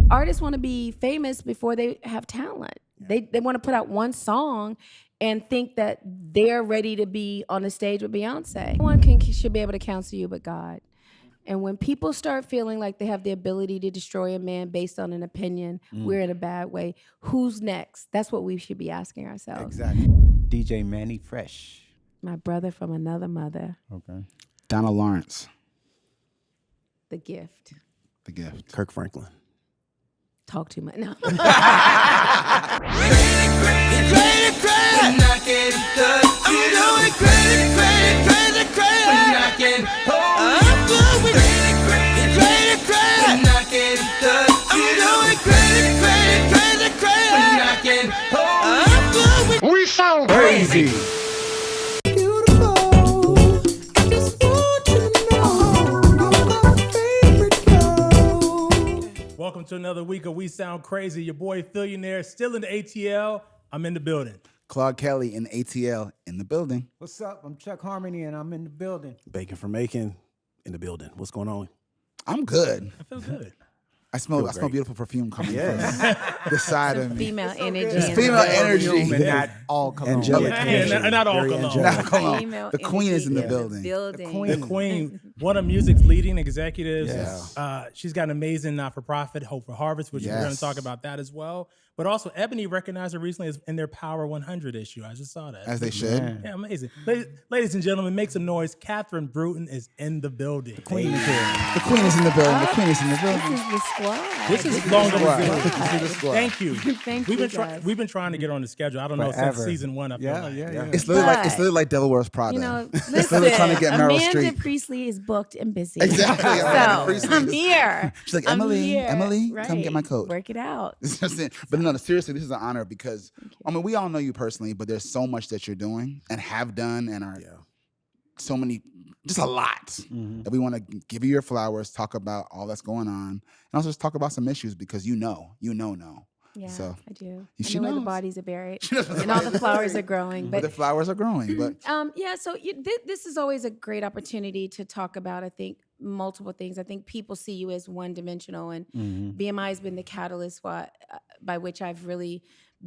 artists want to be famous before they have talent. They want to put out one song and think that they're ready to be on the stage with Beyonce. No one should be able to counsel you but God. And when people start feeling like they have the ability to destroy a man based on an opinion, we're in a bad way. Who's next? That's what we should be asking ourselves. Exactly. DJ Manny Fresh. My brother from another mother. Okay. Donald Lawrence. The Gift. The Gift. Kirk Franklin. Talk too much. No. We sound crazy. Welcome to another week of We Sound Crazy. Your boy Billionaire still in the ATL. I'm in the building. Claude Kelly and ATL in the building. What's up? I'm Chuck Harmony, and I'm in the building. Bacon from Macon in the building. What's going on? I'm good. I feel good. I smell beautiful perfume coming from the side of me. Female energy. It's female energy. And not all cologne. Angelic. Yeah, not all Very cologne. angelic. Not cologne. Female The queen is in the energy building. The Queen, one of music's leading executives. Yeah. She's got an amazing not-for-profit, Hope for Harvest, which we're going to Yes. talk about that as well. But also, Ebony recognized her recently as in their Power 100 issue. I just saw that. As they should. Yeah, amazing. Ladies and gentlemen, make some noise. Catherine Bruton is in the building. The queen is here. The queen is in the building. The queen is in the This building. is the squad. This is longer Squad. than This is the squad. Thank you. Thank we've you, been guys. we've been trying to get on the schedule. I don't know Forever. since season 1. I feel like. It's literally like Devil Wears Prada. You know, It's listen, literally trying to get Meryl Amanda Streep. Priestley is booked and busy. Exactly, Amanda Priestley I'm is- here. She's like, I'm Emily, here. Emily, come Right. get my coat. Work it out. But no, seriously, this is an honor because I mean we all know you personally, but there's so much that you're doing and have done and are so many, just a lot that we want to give you your flowers, talk about all that's going on, and also just talk about some issues because you know. Yeah, So, I do. she I know where the knows. bodies are buried She knows where the and all the bodies are flowers buried. are growing. But But the flowers are growing. But yeah, so this is always a great opportunity to talk about, I think, multiple things. I think people see you as one-dimensional, and BMI has been the catalyst by which I've really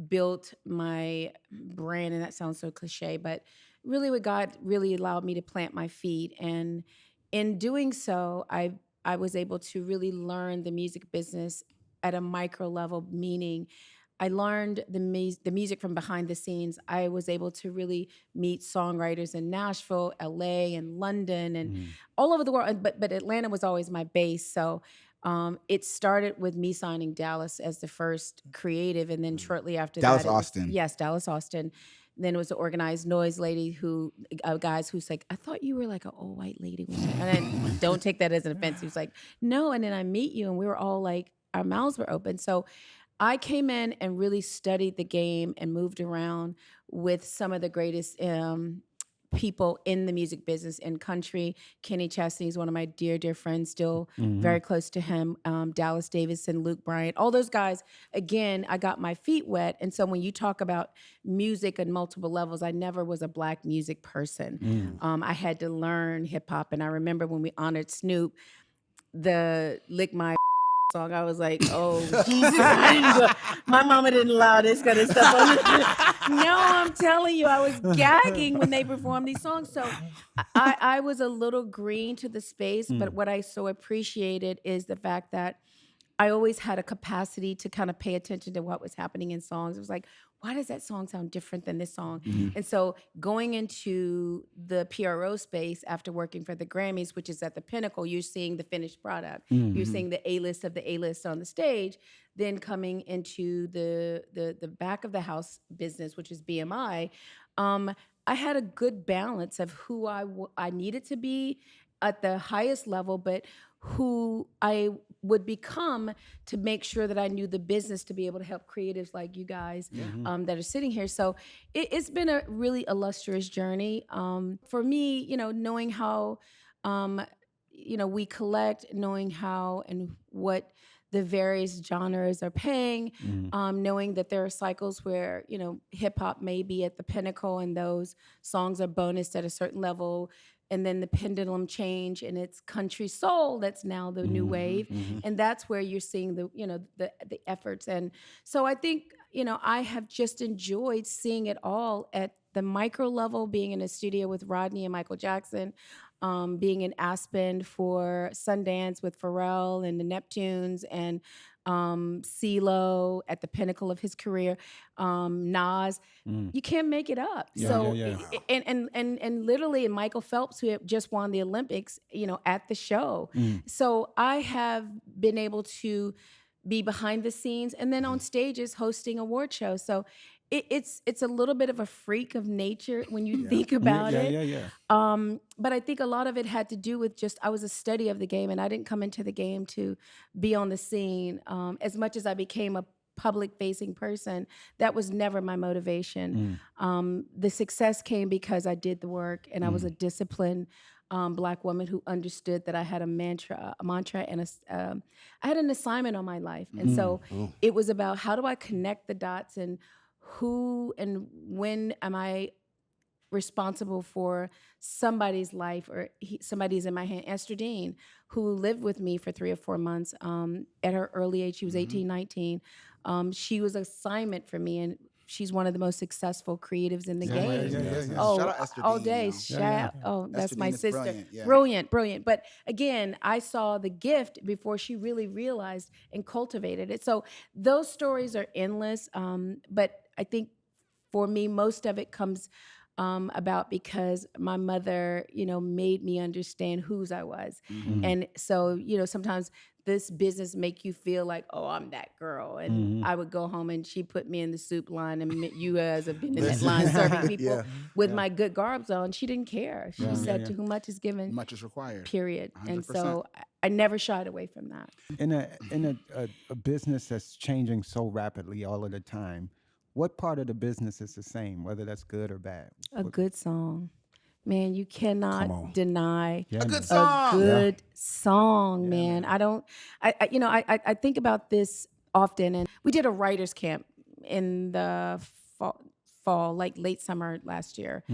built my brand, and that sounds so cliche, but really what God really allowed me to plant my feet. And in doing so, I was able to really learn the music business at a micro level, meaning I learned the music from behind the scenes. I was able to really meet songwriters in Nashville, LA, and London, and all over the world. But Atlanta was always my base. So it started with me signing Dallas as the first creative, and then shortly after Dallas that, it was- Austin. yes, Dallas Austin. Then it was the organized noise lady guys who's like, I thought you were like an old white lady. And I don't take that as an offense. He was like, no. And then I meet you, and we were all like, our mouths were open. So I came in and really studied the game and moved around with some of the greatest people in the music business in country. Kenny Chesney is one of my dear, dear friends, still very close to him. Dallas Davidson, Luke Bryant, all those guys. Again, I got my feet wet. And so when you talk about music on multiple levels, I never was a Black music person. I had to learn hip hop. And I remember when we honored Snoop, the Lick My song, I was like, oh, Jesus, my mama didn't allow this kind of stuff on No, I'm telling you, I was gagging when they performed these songs. So I was a little green to the space, but what I so appreciated is the fact that I always had a capacity to kind of pay attention to what was happening in songs. It was like, why does that song sound different than this song? And so going into the PRO space after working for the Grammys, which is at the pinnacle, you're seeing the finished product. You're seeing the A-list of the A-list on the stage. Then coming into the back of the house business, which is BMI, I had a good balance of who I needed to be at the highest level, but who I would become to make sure that I knew the business to be able to help creatives like you guys that are sitting here. So it's been a really illustrious journey. For me, knowing how, we collect, knowing how and what the various genres are paying, knowing that there are cycles where, hip hop may be at the pinnacle and those songs are bonused at a certain level. and then the pendulum change, and it's country soul that's now the new wave, and that's where you're seeing the the efforts. And so I think I have just enjoyed seeing it all at the micro level, being in a studio with Rodney and Michael Jackson, being in Aspen for Sundance with Pharrell and the Neptunes, and CeeLo at the pinnacle of his career, Nas. You can't make it up. So and literally, Michael Phelps, who had just won the Olympics, at the show. So I have been able to be behind the scenes and then on stages hosting award shows. So it's a little bit of a freak of nature when you think about it. But I think a lot of it had to do with just I was a study of the game, and I didn't come into the game to be on the scene. As much as I became a public-facing person, that was never my motivation. The success came because I did the work, and I was a disciplined Black woman who understood that I had a mantra, and I had an assignment on my life. And so it was about how do I connect the dots, and who and when am I responsible for somebody's life, or somebody's in my hand. Esther Dean, who lived with me for 3 or 4 months at her early age, she was 18, 19. She was an assignment for me, and she's one of the most successful creatives in the game. Oh, Shout out Esther all Dean, day. Esther That's my Dean is sister. brilliant, Brilliant. But again, I saw the gift before she really realized and cultivated it. So those stories are endless. But I think for me, most of it comes about because my mother, made me understand whose I was. And so, sometimes this business make you feel like, oh, I'm that girl. And I would go home and she put me in the soup line, and you guys have been in that line serving people with my good garbs on. She didn't care. She said, to whom much is given, much is required. Period. 100%. And so I never shied away from that. In a business that's changing so rapidly all of the time, what part of the business is the same, whether that's good or bad? A good song. Man, you cannot deny A good song. a good song, man. I think about this often, and we did a writer's camp in the fall, like late summer last year.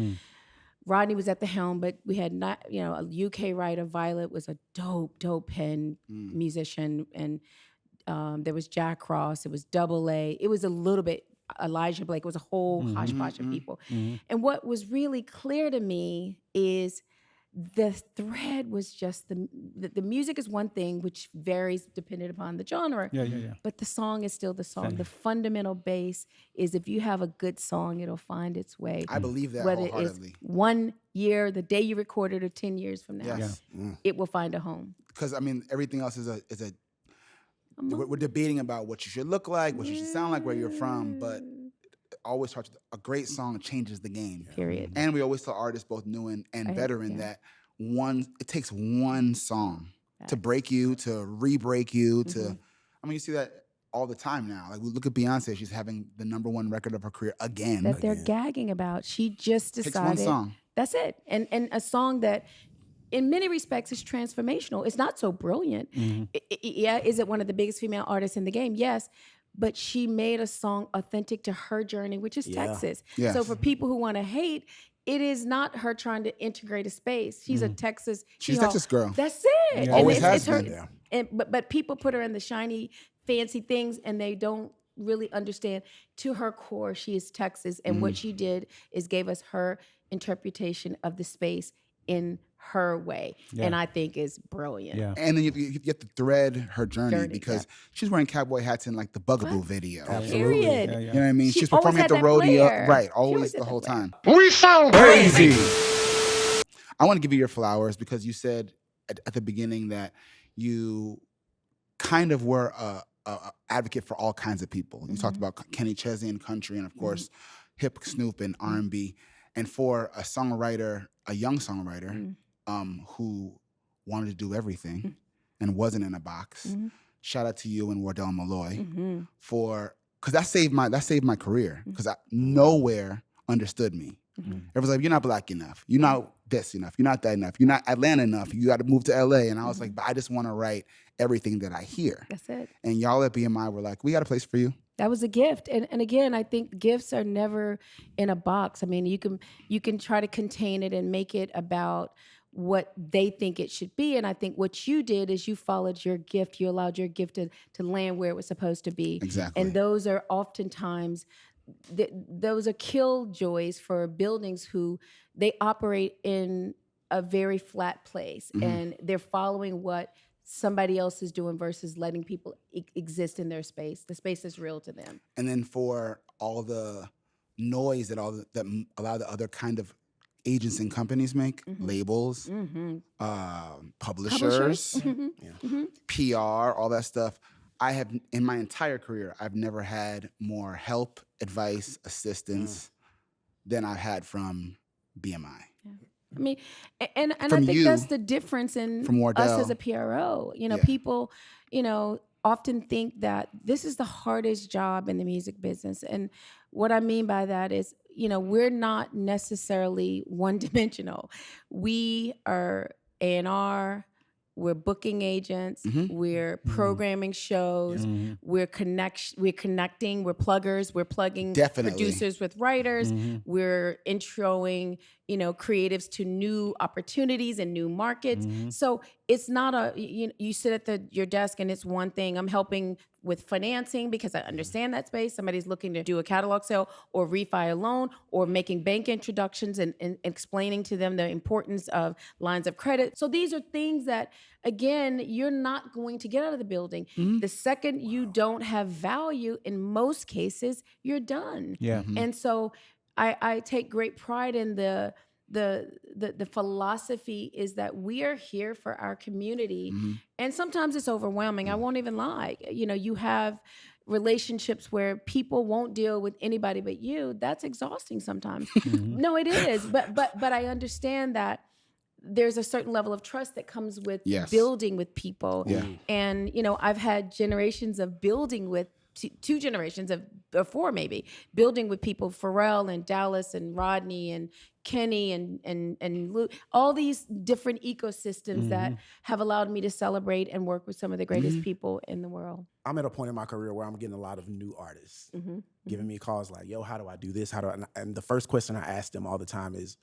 Rodney was at the helm, but we had not, a UK writer. Violet was a dope pen musician, and there was Jack Ross. It was Double A. It was a little bit Elijah Blake. It was a whole hodgepodge of people. And what was really clear to me is the thread was just the music is one thing, which varies depending upon the genre. But the song is still the song. The fundamental base is if you have a good song, it'll find its way. I believe that whether wholeheartedly. it's 1 year, the day you record it, or 10 years from now, Yes. it will find a home. Because everything else is a we're debating about what you should look like, what you should sound like, where you're from, but it always starts with a great song changes the game. Period. And we always tell artists, both new and veteran, that it takes one song to break you, to re-break you, to you see that all the time now. Like, we look at Beyonce, she's having the #1 record of her career again. That they're gagging about. She just Takes decided. one song. That's it. And a song that in many respects is transformational. It's not so brilliant. Is it one of the biggest female artists in the game? Yes. But she made a song authentic to her journey, which is Texas. Yes. So for people who want to hate, it is not her trying to integrate a space. She's a Texas. She's a Texas girl. That's it. Always has her, been. But people put her in the shiny, fancy things, and they don't really understand. To her core, she is Texas, and what she did is gave us her interpretation of the space in her way, and I think is brilliant. And then you have to thread her journey because she's wearing cowboy hats in like the Bugaboo video. Period. You know what I mean? She She's always performing at had the that rodeo, flair. right? She Always always the had whole that flair. time. We sound crazy. I want to give you your flowers because you said at the beginning that you kind of were a advocate for all kinds of people. You talked about Kenny Chesney and country, and of course, hip Snoop and R&B. And for a songwriter, a young songwriter, who wanted to do everything and wasn't in a box, shout out to you and Wardell Malloy because that saved my career because nowhere understood me. Everyone's like, you're not black enough. You're not this enough. You're not that enough. You're not Atlanta enough. You got to move to LA. And I was like, but I just want to write everything that I hear. That's it. And y'all at BMI were like, we got a place for you. That was a gift. And again, I think gifts are never in a box. I mean, you can try to contain it and make it about what they think it should be. And I think what you did is you followed your gift. You allowed your gift to land where it was supposed to be. Exactly. And those are oftentimes, those are killjoys for buildings who they operate in a very flat place, and they're following what somebody else is doing versus letting people exist in their space. The space is real to them. And then for all the noise that that a lot of the other kind of agents and companies make, labels, publishers, PR, all that stuff. I have, in my entire career, I've never had more help, advice, assistance than I've had from BMI. I mean, and I From think you, that's the difference in from Wardell. us as a PRO. You know, Yeah. people, you know, often think that this is the hardest job in the music business. And what I mean by that is, you know, we're not necessarily one-dimensional. We are A&R, we're booking agents, we're programming shows, we're connecting, we're pluggers, we're plugging Definitely. producers with writers, we're introing, you know, creatives to new opportunities and new markets. So it's not you sit at your desk and it's one thing. I'm helping with financing because I understand that space. Somebody's looking to do a catalog sale or refi a loan or making bank introductions and explaining to them the importance of lines of credit. So these are things that, again, you're not going to get out of the building. The second you don't have value, in most cases, you're done. Yeah. And so I take great pride in the philosophy is that we are here for our community. And sometimes it's overwhelming. I won't even lie. You know, you have relationships where people won't deal with anybody but you. That's exhausting sometimes. No, it is. But I understand that there's a certain level of trust that comes with building with people. Yeah. And, you know, I've had generations of building with two generations of, or four maybe, building with people, Pharrell and Dallas and Rodney and Kenny and Luke, all these different ecosystems that have allowed me to celebrate and work with some of the greatest people in the world. I'm at a point in my career where I'm getting a lot of new artists giving me calls like, yo, how do I do this? How do I? And the first question I ask them all the time is,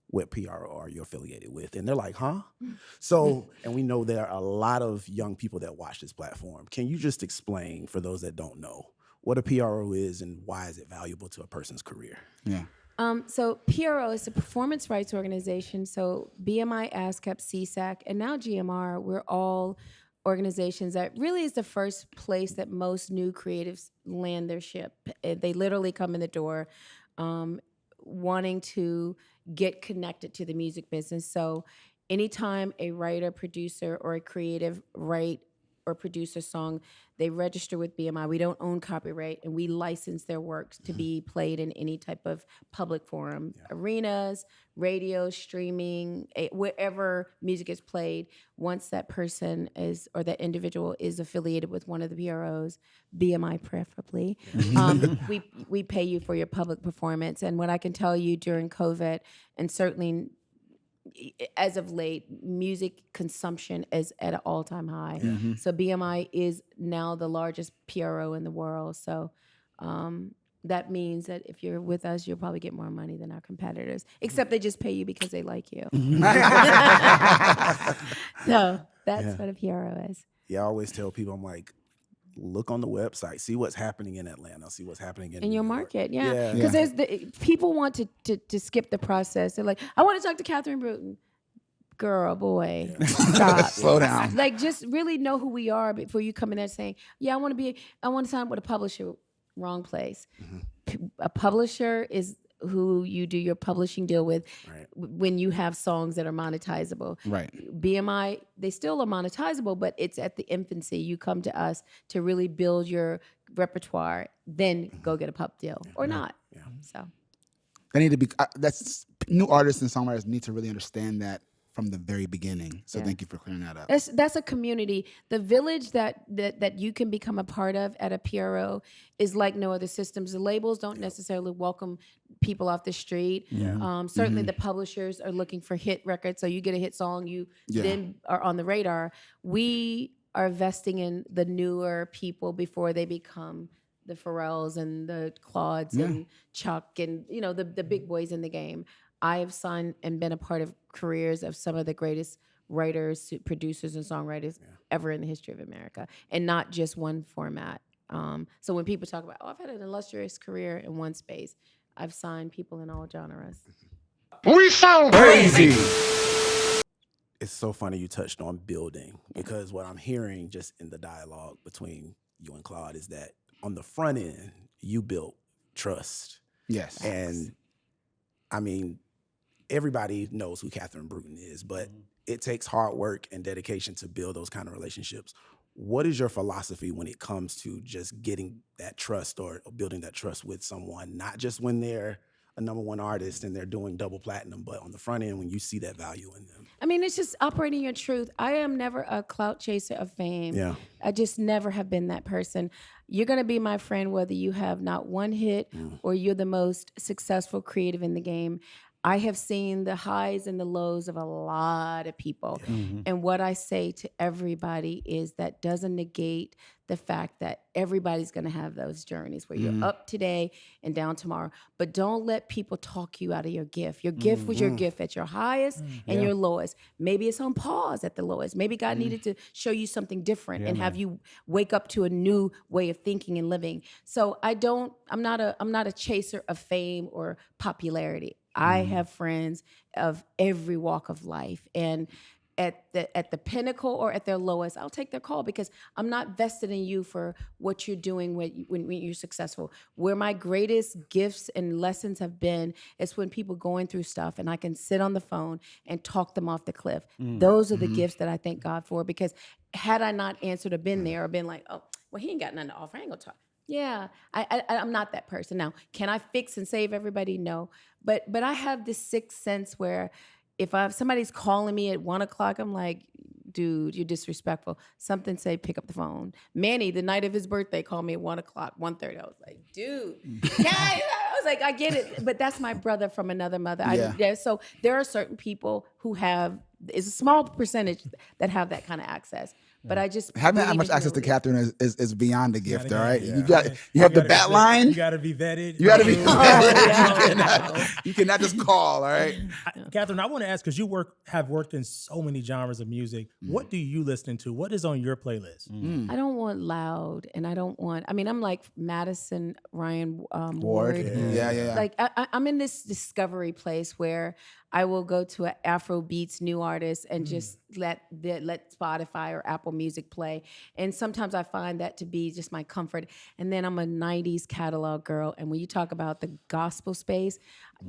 what PRO are you affiliated with? And they're like, huh? So, and we know there are a lot of young people that watch this platform. Can you just explain, for those that don't know, what a PRO is and why is it valuable to a person's career? Yeah. So PRO is a performance rights organization. So BMI, ASCAP, CSAC, and now GMR, we're all organizations that really is the first place that most new creatives land their ship. They literally come in the door wanting to get connected to the music business. So anytime a writer, producer, or a creative write or produce a song, they register with BMI. We don't own copyright, and we license their works to be played in any type of public forum, arenas, radio, streaming, wherever music is played. Once that person is, or that individual is affiliated with one of the PROs, BMI preferably, we pay you for your public performance. And what I can tell you during COVID, and certainly as of late, music consumption is at an all-time high. So BMI is now the largest PRO in the world. So that means that if you're with us, you'll probably get more money than our competitors, except they just pay you because they like you. So that's what a PRO is. Yeah, I always tell people, I'm like, look on the website, see what's happening in Atlanta, see what's happening in In New your York. market, yeah. Because there's people want to skip the process. They're like, I want to talk to Catherine Bruton. Girl, boy, stop. Slow down. Like, just really know who we are before you come in there saying, yeah, I want to sign up with a publisher. Wrong place. A publisher is who you do your publishing deal with when you have songs that are monetizable. Right. BMI, they still are monetizable, but it's at the infancy. You come to us to really build your repertoire, then go get a pub deal or not. So They need to be, that's, new artists and songwriters need to really understand that from the very beginning. So thank you for clearing that up. that's a community. The village that you can become a part of at a PRO is like no other systems. The labels don't necessarily welcome people off the street. Certainly the publishers are looking for hit records. So you get a hit song, you then are on the radar. We are investing in the newer people before they become the Pharrells and the Claudes and Chuck and, you know, the big boys in the game. I have signed and been a part of careers of some of the greatest writers, producers, and songwriters ever in the history of America, and not just one format. So when people talk about, I've had an illustrious career in one space, I've signed people in all genres. We sound crazy. It's so funny you touched on building, because what I'm hearing just in the dialogue between you and Claude is that on the front end, you built trust. Yes. And I mean, everybody knows who Catherine Bruton is, but it takes hard work and dedication to build those kind of relationships. What is your philosophy when it comes to just getting that trust or building that trust with someone, not just when they're a #1 artist and they're doing double platinum, but on the front end when you see that value in them? I mean, it's just operating your truth. I am never a clout chaser of fame. Yeah. I just never have been that person. You're going to be my friend whether you have not one hit or you're the most successful creative in the game. I have seen the highs and the lows of a lot of people. And what I say to everybody is that doesn't negate the fact that everybody's going to have those journeys where you're up today and down tomorrow. But don't let people talk you out of your gift. Your gift was your gift at your highest and your lowest. Maybe it's on pause at the lowest. Maybe God needed to show you something different and have you wake up to a new way of thinking and living. So I'm not a chaser of fame or popularity. I have friends of every walk of life, and at the pinnacle or at their lowest, I'll take their call because I'm not vested in you for what you're doing when you're successful. Where my greatest gifts and lessons have been is when people going through stuff and I can sit on the phone and talk them off the cliff. Those are the gifts that I thank God for, because had I not answered or been there or been like, oh, well, he ain't got nothing to offer, I ain't gonna talk. Yeah, I'm not that person. Now, can I fix and save everybody? No. But I have this sixth sense where if somebody's calling me at 1:00, I'm like, dude, you're disrespectful. Something say, pick up the phone. Manny, the night of his birthday, called me at 1:00, 1:30. I was like, dude, yeah. I was like, I get it. But that's my brother from another mother. So there are certain people who it's a small percentage that have that kind of access. But I just having that believe much in access to humility. Catherine is beyond a gift. All right, Yeah. you have the bat line. You got to be vetted. You got to be. no. You cannot just call. All right. Catherine, I want to ask, because you have worked in so many genres of music. What do you listen to? What is on your playlist? I don't want loud, and I don't want. I mean, I'm like Madison Ryan Ward. Yeah. Like I'm in this discovery place where I will go to an Afro beats new artist and just let Spotify or Apple Music play. And sometimes I find that to be just my comfort. And then I'm a 90s catalog girl. And when you talk about the gospel space,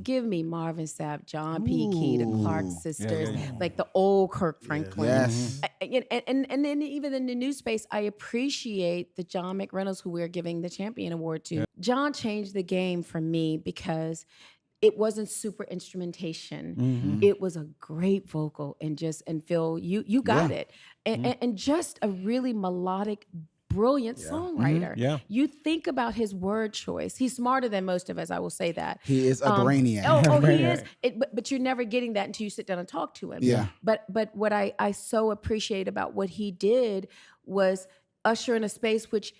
give me Marvin Sapp, John P. Key, the Clark sisters, like the old Kirk Franklin. Yes. And then even in the new space, I appreciate the John McReynolds, who we're giving the Champion Award to. John changed the game for me because it wasn't super instrumentation. It was a great vocal and Phil, you got it. And just a really melodic, brilliant songwriter. You think about his word choice. He's smarter than most of us, I will say that. He is a brainiac. Oh, he is. But you're never getting that until you sit down and talk to him. Yeah. But what I so appreciate about what he did was usher in a space which,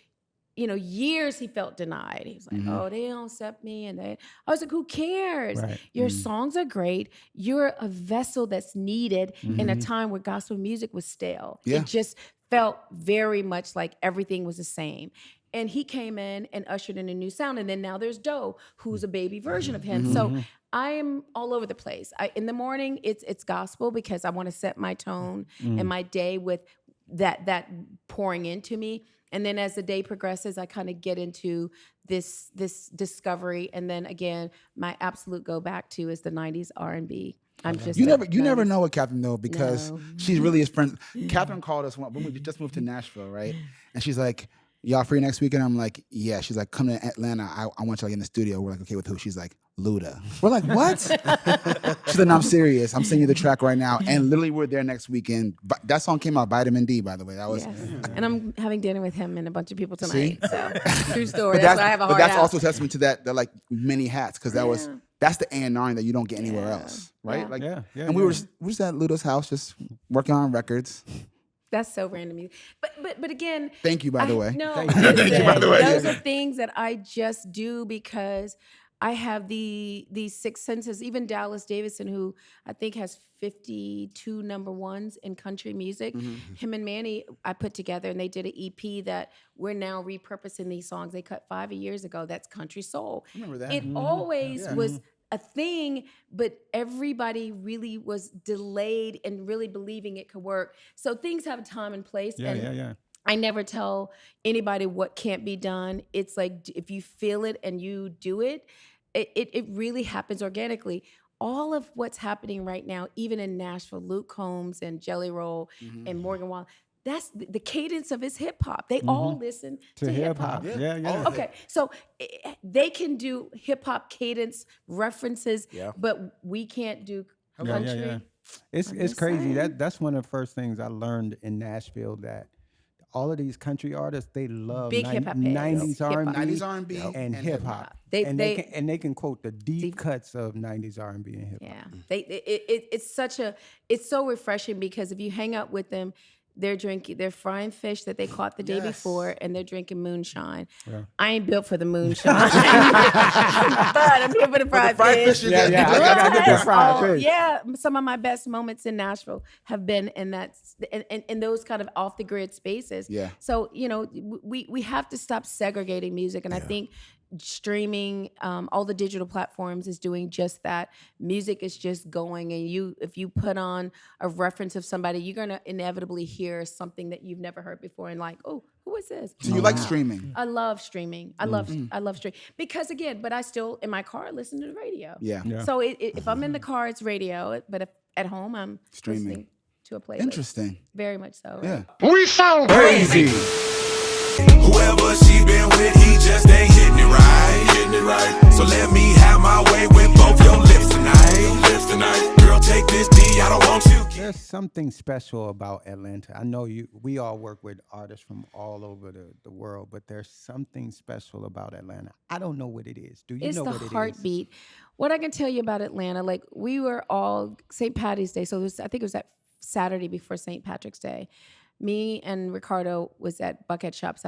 years he felt denied. He was like, oh, they don't accept me. I was like, who cares? Right. Your songs are great. You're a vessel that's needed in a time where gospel music was stale. Yeah. It just felt very much like everything was the same. And he came in and ushered in a new sound. And then now there's Doe, who's a baby version of him. So I am all over the place. In the morning, it's gospel because I want to set my tone and my day with that pouring into me. And then as the day progresses, I kind of get into this discovery. And then again, my absolute go back to is the 90s R&B. I'm just You never know what Catherine though, because she really is friends. Catherine called us when we just moved to Nashville, right? And she's like, y'all free next weekend? I'm like, yeah. She's like, come to Atlanta. I want you like in the studio. We're like, okay, with who? She's like, Luda. We're like, what? She's like, no, I'm serious. I'm sending you the track right now. And literally we're there next weekend. But that song came out, Vitamin D, by the way. That was And I'm having dinner with him and a bunch of people tonight. See? So true story. But That's why I have a but hard that's out. also a testament to that. They're like many hats, because that's the A&R that you don't get anywhere else, right? Yeah. Like, and we were just at Luda's house, just working on records. That's so random. But again, Thank you, by the way. No, Thank you, by the way. those are things that I just do because I have these six senses. Even Dallas Davidson, who I think has 52 number ones in country music, him and Manny I put together, and they did an EP that we're now repurposing these songs they cut 5 years ago. That's country soul. I remember that. It always was a thing, but everybody really was delayed and really believing it could work. So things have a time and place. Yeah, and yeah. I never tell anybody what can't be done. It's like if you feel it and you do it, it really happens organically. All of what's happening right now, even in Nashville, Luke Combs and Jelly Roll and Morgan Wallen, that's the cadence of his hip hop. They all listen to hip hop. Yeah. Okay, so they can do hip hop cadence references, but we can't do country. Yeah. It's crazy. That's one of the first things I learned in Nashville, that all of these country artists, they love Big hip hop heads. 90s R&B, 90s R&B and hip hop. They- They can quote the deep cuts of 90s R&B and hip hop. Yeah, it's so refreshing, because if you hang out with them, they're frying fish that they caught the day before, and they're drinking moonshine. I ain't built for the moonshine, but I'm here for the fried fish. Yeah. I get the fried fish. Yeah, some of my best moments in Nashville have been in those kind of off the grid spaces. Yeah. So we have to stop segregating music, and I think streaming, all the digital platforms is doing just that. Music is just going, and if you put on a reference of somebody, you're gonna inevitably hear something that you've never heard before, and like, oh, who is this? So you like streaming? I love streaming. I love streaming because, again, but I still in my car listen to the radio. Yeah. So if I'm in the car, it's radio, but if at home, I'm Streaming. listening to a playlist. Interesting. Very much so. Yeah. We sound crazy. Whoever she been with, he just ain't hitting it right. Hitting it right. So let me have my way with both your lips tonight. Girl, take this D, I don't want you. There's something special about Atlanta. I know we all work with artists from all over the world, but there's something special about Atlanta. I don't know what it is. Do you It's know the what it is? heartbeat. What I can tell you about Atlanta, like we were all St. Patty's Day, so I think it was that Saturday before St. Patrick's Day. Me and Ricardo was at Buckhead Shops.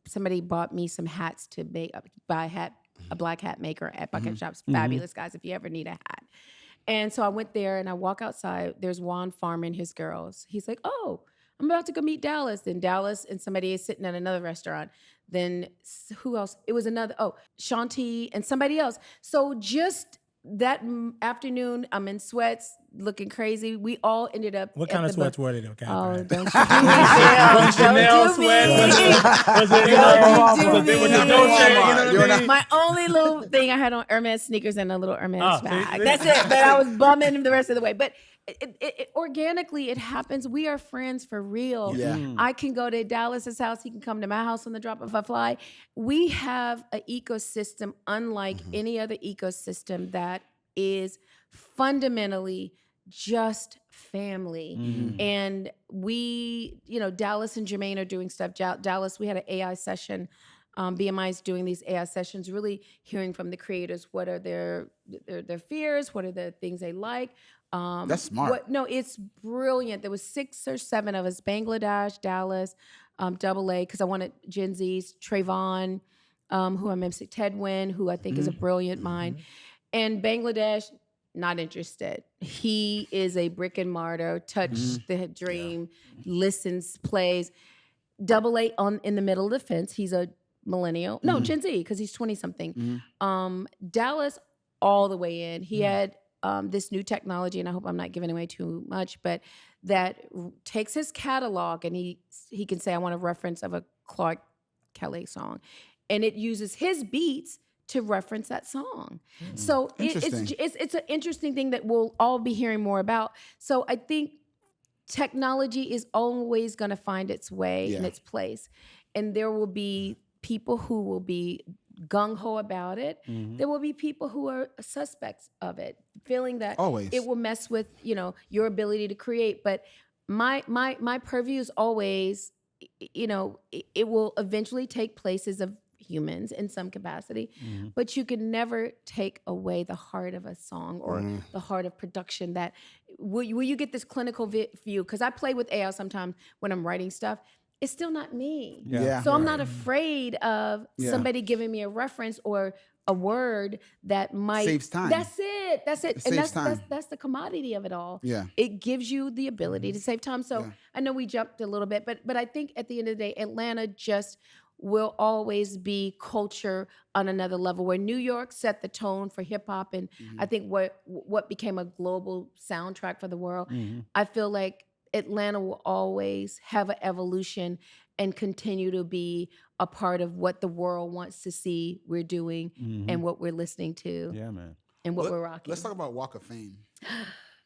Somebody bought me some hats to buy a black hat maker at Buckhead Shops. Fabulous guys, if you ever need a hat. And so I went there and I walk outside. There's Juan Farmer and his girls. He's like, oh, I'm about to go meet Dallas. Then Dallas and somebody is sitting at another restaurant. Then who else? It was Shanti and somebody else. So just that afternoon, I'm in sweats, looking crazy. We all ended up. What kind of sweats were they though, Oh, Catherine? don't you do me, Jill. Chanel Don't do sweat? me. Was it Don't you do was me. it Dolce? You know what I mean? My only little thing, I had on Hermes sneakers and a little Hermes Oh, bag. see? That's it. But I was bumming the rest of the way. But it organically, it happens. We are friends for real. Yeah. I can go to Dallas's house. He can come to my house on the drop of a fly. We have an ecosystem unlike any other ecosystem that is fundamentally just family. And we, Dallas and Jermaine are doing stuff. Dallas, we had an AI session. BMI is doing these AI sessions, really hearing from the creators. What are their fears? What are the things they like? That's smart. It's brilliant. There was 6 or 7 of us, Bangladesh, Dallas, Double A, because I wanted Gen Z's, Trayvon, who I'm MC, Ted Wynn, who I think is a brilliant mind. And Bangladesh, not interested. He is a brick and mortar, touch the dream, listens, plays. Double A in the middle of the fence. He's a millennial. No, Gen Z, because he's 20-something. Dallas, all the way in. He had this new technology, and I hope I'm not giving away too much, but that takes his catalog, and he can say, I want a reference of a Clark Kelly song. And it uses his beats to reference that song. So it's an interesting thing that we'll all be hearing more about. So I think technology is always going to find its way and its place. And there will be people who will be gung-ho about it. There will be people who are suspects of it, feeling that it will mess with, your ability to create. But my purview is always, it will eventually take places of humans in some capacity, but you can never take away the heart of a song or the heart of production. That will you get this clinical view? Because I play with AI sometimes when I'm writing stuff. It's still not me. Yeah. So I'm not afraid of somebody giving me a reference or a word that might Saves time. That's it. That's it. It And saves that's time. that's the commodity of it all. Yeah. It gives you the ability to save time. So Yeah. I know we jumped a little bit, but I think at the end of the day, Atlanta just will always be culture on another level. Where New York set the tone for hip hop, and I think what became a global soundtrack for the world. I feel like Atlanta will always have an evolution and continue to be a part of what the world wants to see we're doing and what we're listening to Yeah, man. and what Let- we're rocking. Let's talk about Walk of Fame.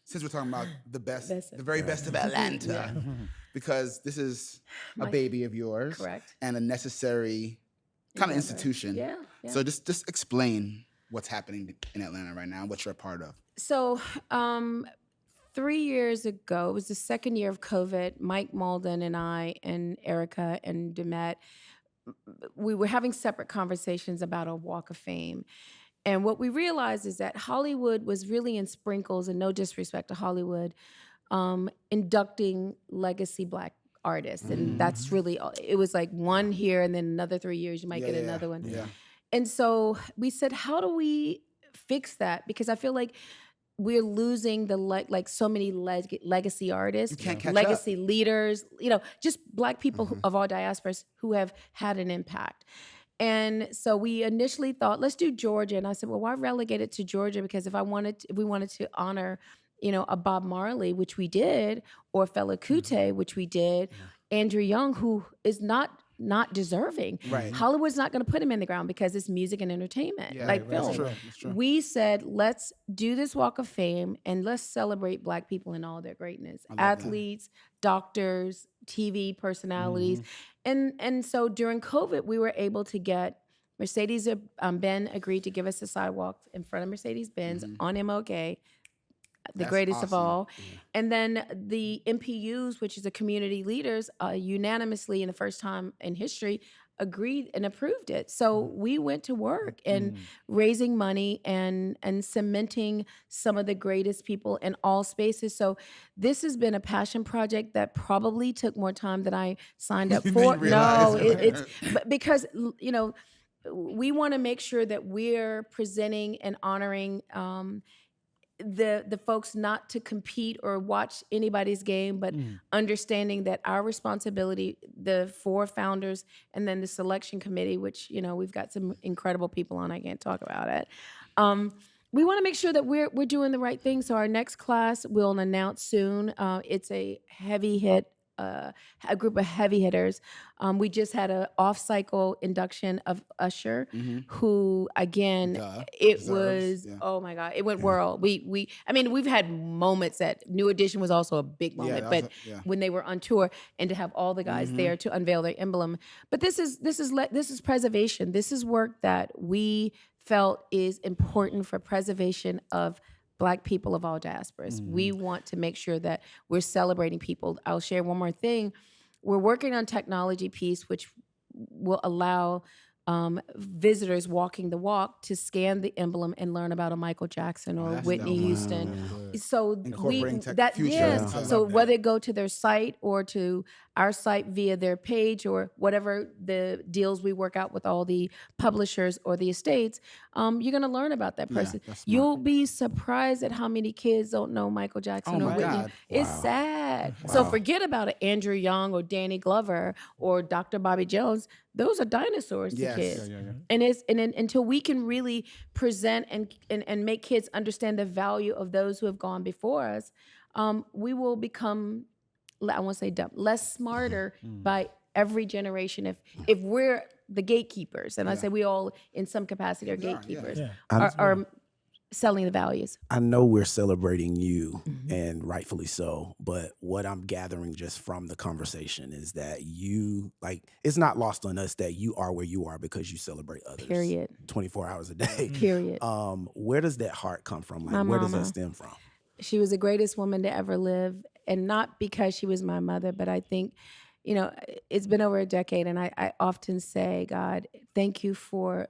Since we're talking about the best, Best of- the very best of Atlanta, because this is a My- baby of yours, Correct. and a necessary kind of Endeavor. institution. Yeah, yeah. So just explain what's happening in Atlanta right now and what you're a part of. So 3 years ago, it was the second year of COVID, Mike Malden and I and Erica and Demet, we were having separate conversations about a Walk of Fame. And what we realized is that Hollywood was really in sprinkles, and no disrespect to Hollywood, inducting legacy Black artists. And that's really, it was like one here and then another 3 years, you might get another one. Yeah. And so we said, how do we fix that? Because I feel like we're losing the like so many legacy artists, You can't catch legacy leaders, just Black people of all diasporas who have had an impact. And so we initially thought, let's do Georgia. And I said, well, why relegate it to Georgia? Because if we wanted to honor, a Bob Marley, which we did, or Fela Kuti, which we did, Andrew Young, who is not deserving. Right. Hollywood's not going to put him in the ground because it's music and entertainment, like film. That's true. That's true. We said, let's do this Walk of Fame and let's celebrate Black people in all their greatness. Athletes, doctors, TV personalities. And so during COVID, we were able to get Ben agreed to give us a sidewalk in front of Mercedes-Benz on MLK, the That's greatest of awesome. all. And then the MPUs, which is the community leaders, unanimously in the first time in history, agreed and approved it. So we went to work and raising money and cementing some of the greatest people in all spaces. So this has been a passion project that probably took more time than I signed up Than for. you realize. No, it's but because we want to make sure that we're presenting and honoring the folks, not to compete or watch anybody's game, but understanding that our responsibility, the 4 founders and then the selection committee, which we've got some incredible people on, I can't talk about it. We want to make sure that we're doing the right thing. So our next class we'll announce soon. It's a heavy hit. A group of heavy hitters. We just had an off-cycle induction of Usher, who again, it Deserves, was yeah. oh my God, it went world. We've had moments that New Edition was also a big moment, that but was yeah. when they were on tour and to have all the guys there to unveil their emblem. But this is preservation. This is work that we felt is important for preservation of Black people of all diasporas. We want to make sure that we're celebrating people. I'll share one more thing. We're working on technology piece, which will allow visitors walking the walk to scan the emblem and learn about a Michael Jackson or that's Whitney dope. Houston. So Incorporating future. yes. I love So that. whether it go to their site or to our site via their page or whatever the deals we work out with all the publishers or the estates, you're going to learn about that person. that's smart. You'll be surprised at how many kids don't know Michael Jackson Oh or my Whitney. God. It's sad. So forget about it, Andrew Young or Danny Glover or Dr. Bobby Jones. Those are dinosaurs Yes. to kids. Yeah. And until we can really present and make kids understand the value of those who have gone before us, we will become, I won't say dumb, less smarter by every generation. If we're the gatekeepers, and I say we all in some capacity are gatekeepers, are selling the values. I know we're celebrating you, and rightfully so, but what I'm gathering just from the conversation is that you, it's not lost on us that you are where you are because you celebrate others. Period. 24 hours a day. Period. Where does that heart come from? My Where does that mama. stem from? She was the greatest woman to ever live, and not because she was my mother, but I think, it's been over a decade, and I often say, God, thank you for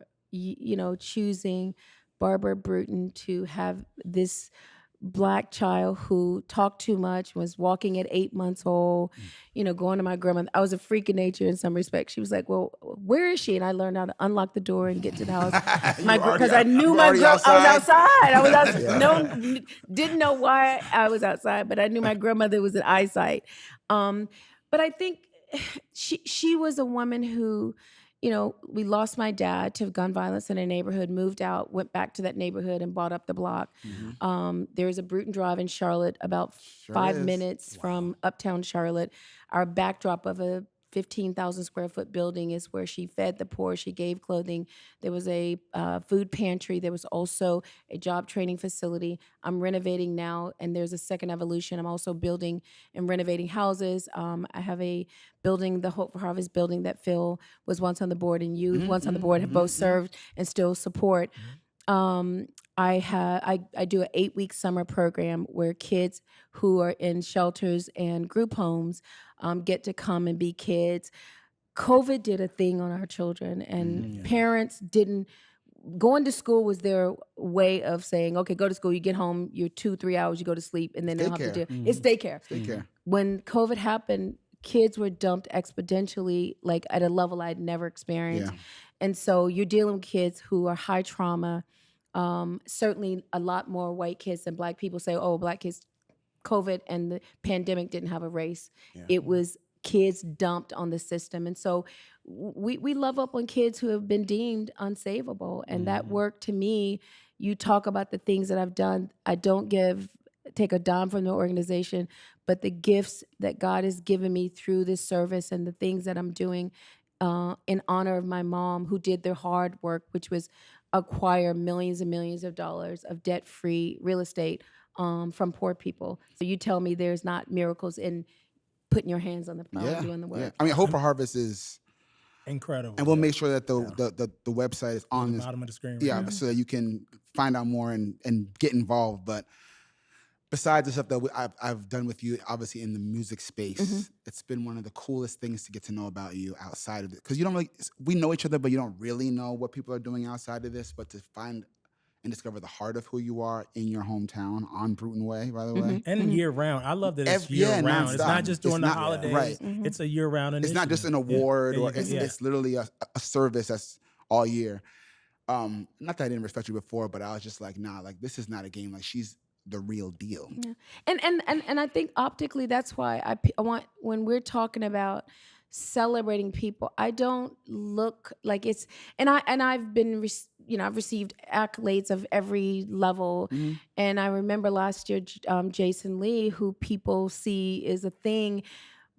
choosing Barbara Bruton to have this Black child who talked too much, was walking at 8 months old, going to my grandmother. I was a freak of nature in some respects. She was like, well, where is she? And I learned how to unlock the door and get to the house. Because I knew my girl, I was outside. I was outside. No, didn't know why I was outside, but I knew my grandmother was an eyesight. But I think she was a woman who, we lost my dad to gun violence in a neighborhood, moved out, went back to that neighborhood and bought up the block. There's a Bruton Drive in Charlotte, about 5 minutes from uptown Charlotte. Our backdrop of a 15,000 square foot building is where she fed the poor. She gave clothing. There was a food pantry. There was also a job training facility. I'm renovating now, and there's a second evolution. I'm also building and renovating houses. I have a building, the Hope for Harvest building that Phil was once on the board, and you once on the board have both served and still support. I do an 8-week summer program where kids who are in shelters and group homes get to come and be kids. COVID did a thing on our children, and parents didn't. Going to school was their way of saying, okay, go to school, you get home, you're 2-3 hours, you go to sleep, and then they'll have to do it's daycare. Daycare. When COVID happened, kids were dumped exponentially, like at a level I'd never experienced. Yeah. And so you're dealing with kids who are high trauma. Certainly a lot more white kids than black people say, oh, black kids, COVID and the pandemic didn't have a race. It was kids dumped on the system. And so we love up on kids who have been deemed unsavable. And that work, to me, you talk about the things that I've done. I don't take a dime from the organization, but the gifts that God has given me through this service and the things that I'm doing in honor of my mom, who did their hard work, which was acquire millions and millions of dollars of debt-free real estate from poor people. So you tell me there's not miracles in putting your hands on the plow and doing the work. Yeah. I mean, Hope for Harvest is incredible. and we'll make sure that the website is on the this. bottom of the screen. Right Yeah, now. so that you can find out more and get involved. But besides the stuff that I've done with you, obviously in the music space, it's been one of the coolest things to get to know about you outside of it. Because you don't really, we know each other, but you don't really know what people are doing outside of this. But to find and discover the heart of who you are in your hometown on Bruton Way, by the way. And year round. I love that it's Every- year yeah, round. It's nonstop. not just during It's the not- holidays. right. It's a year round. It's not just an award or it's literally a service that's all year. Not that I didn't respect you before, but I was just like, nah, like this is not a game. Like she's the real deal. Yeah. And I think optically that's why I want, when we're talking about celebrating people, I don't look like it's, and I've been I've received accolades of every level. And I remember last year Jason Lee, who people see is a thing,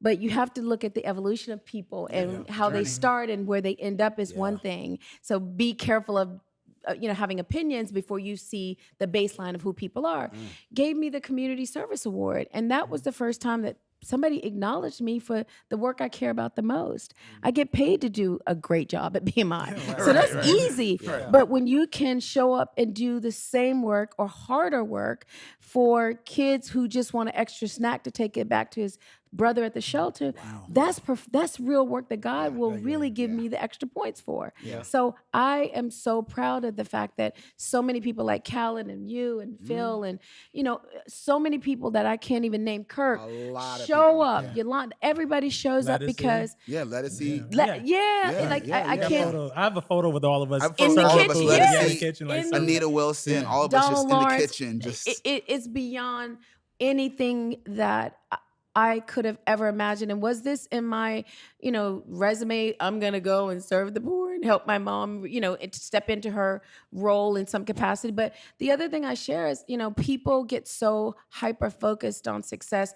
but you have to look at the evolution of people and how they start and where they end up is one thing. So be careful of having opinions before you see the baseline of who people are. Gave me the Community Service Award. And that was the first time that somebody acknowledged me for the work I care about the most. I get paid to do a great job at BMI. So that's easy. But when you can show up and do the same work or harder work for kids who just want an extra snack to take it back to his brother at the shelter, that's real work that God will really give me the extra points for. So I am so proud of the fact that so many people like Callan and you and Phil and so many people that I can't even name, Kirk, A lot of show people. up. Yolanda, everybody shows up Let us see. because Let us see. I can't. I have a photo with all of us. I have In the photos of us. kitchen, Let yes. us In see. the kitchen, like In so. Anita Wilson, all of us just Donald in the Lawrence, kitchen. Just it's beyond anything that I could have ever imagined. And was this in my, resume? I'm gonna go and serve the poor and help my mom, and step into her role in some capacity. But the other thing I share is, people get so hyper focused on success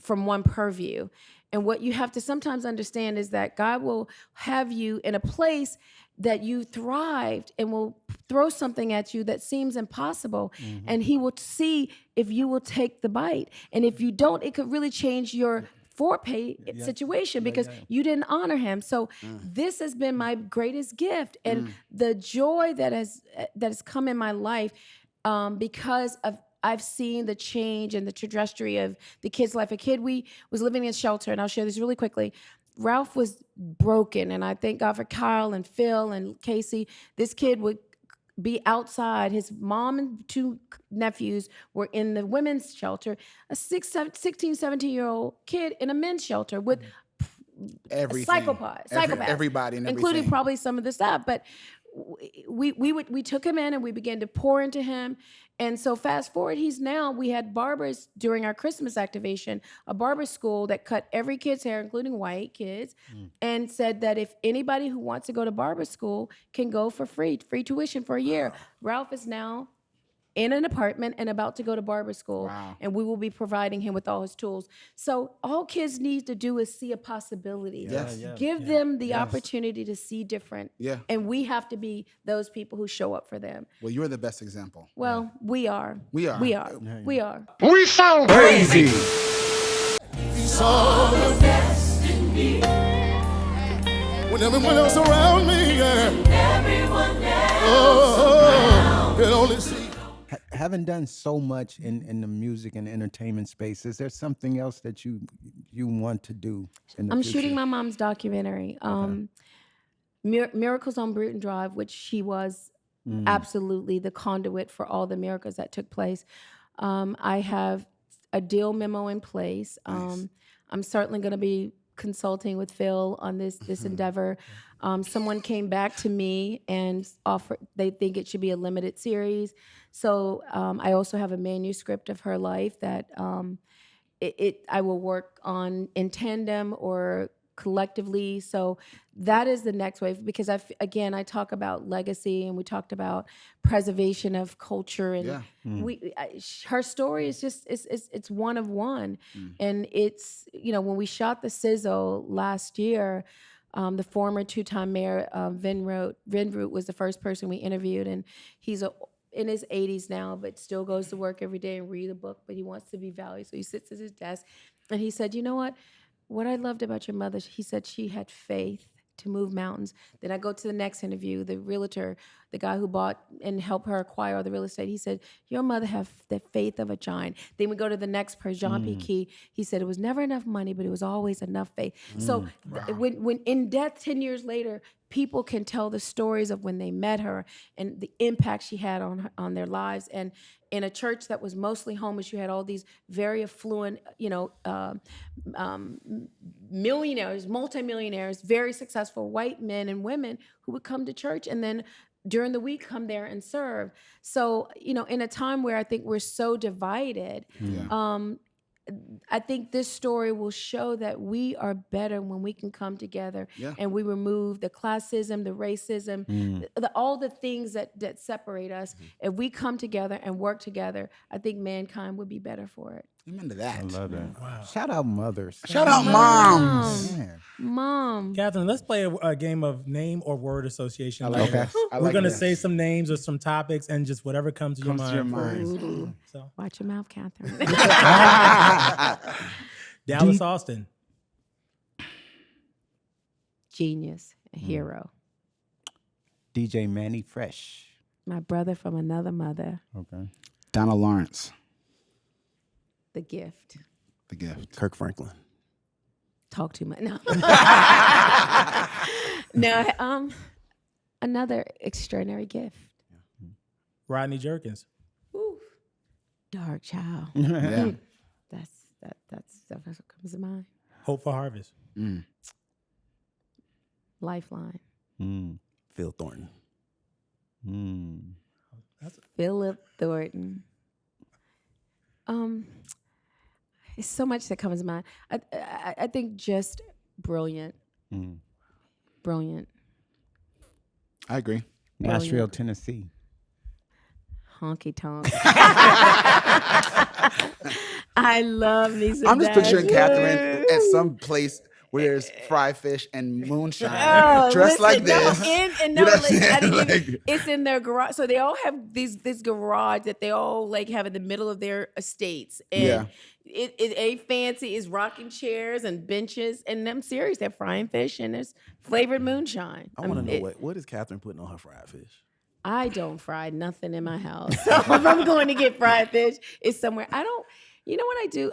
from one purview. And what you have to sometimes understand is that God will have you in a place that you thrived and will throw something at you that seems impossible. And he will see if you will take the bite. And if you don't, it could really change your forepay situation because you didn't honor him. So this has been my greatest gift. And the joy that has come in my life because of I've seen the change and the trajectory of the kid's life. A kid was living in shelter, and I'll share this really quickly. Ralph was broken, and I thank God for Kyle and Phil and Casey. This kid would be outside. His mom and 2 nephews were in the women's shelter. A 16, 17-year-old kid in a men's shelter with Everything. psychopaths, Everybody and including everything. probably some of the staff. But we took him in and we began to pour into him. And so fast forward, we had barbers during our Christmas activation, a barber school that cut every kid's hair, including white kids, and said that if anybody who wants to go to barber school can go for free tuition for a year. Ralph is now in an apartment and about to go to barber school. Wow. And we will be providing him with all his tools. So all kids need to do is see a possibility. Yes. Give them the opportunity to see different. Yeah. And we have to be those people who show up for them. Well, you're the best example. Well, we are. We are. We are. We are. We sound crazy. Saw the best in me. When everyone else around me, everyone else can only see. Having done so much in the music and entertainment space, is there something else that you want to do in the I'm future? shooting my mom's documentary, Miracles on Bruton Drive, which she was absolutely the conduit for all the miracles that took place. I have a deal memo in place. I'm certainly going to be consulting with Phil on this endeavor. Someone came back to me and offered, they think it should be a limited series. So I also have a manuscript of her life that I will work on in tandem or collectively. So that is the next wave, because I talk about legacy and we talked about preservation of culture, and her story is just it's one of one. And it's, when we shot the Sizzle last year, the former 2-time mayor Vinroot was the first person we interviewed, and he's in his 80s now, but still goes to work every day and read a book, but he wants to be valued. So he sits at his desk and he said, you know what I loved about your mother, he said she had faith to move mountains. Then I go to the next interview, the realtor, the guy who bought and helped her acquire all the real estate. He said, your mother had the faith of a giant. Then we go to the next person, John P. Key. He said, it was never enough money, but it was always enough faith. So when in death 10 years later, people can tell the stories of when they met her and the impact she had on their lives. And in a church that was mostly homeless, you had all these very affluent, millionaires, multimillionaires, very successful white men and women who would come to church and then during the week come there and serve. So, in a time where I think we're so divided, I think this story will show that we are better when we can come together and we remove the classism, the racism, all the things that separate us. If we come together and work together, I think mankind would be better for it. Amen to that. I love that. Wow. Shout out mothers. Shout out moms. Man. Mom. Catherine, let's play a game of name or word association. I like later. this. I We're like going to this. say some names or some topics and just whatever comes to your mind. Ooh. So, Watch your mouth, Catherine. Dallas Austin. Genius, a hero. DJ Manny Fresh. My brother from another mother. Okay. Donald Lawrence. The gift. The gift. Kirk Franklin. Talk too much. No. No. Another extraordinary gift. Rodney Jerkins. Ooh. Dark child. Yeah. That's what comes to mind. Hope for Harvest. Lifeline. Phil Thornton. Philip Thornton. It's so much that comes to mind. I think just brilliant. Brilliant. I agree. Nashville, Tennessee. Honky tonk. I love me some I'm just picturing Nashville. Catherine at some place where there's fried fish and moonshine, Oh, dressed like listen, no, this. and You know no, what I'm listen, I saying? didn't even- Like- it's in their garage. So they all have this garage that they all like have in the middle of their estates. And Yeah. it ain't fancy. It's rocking chairs and benches. And I'm serious, they're frying fish and there's flavored moonshine. I want to know what is Catherine putting on her fried fish? I don't fry nothing in my house. So if I'm going to get fried fish, it's somewhere. You know what I do?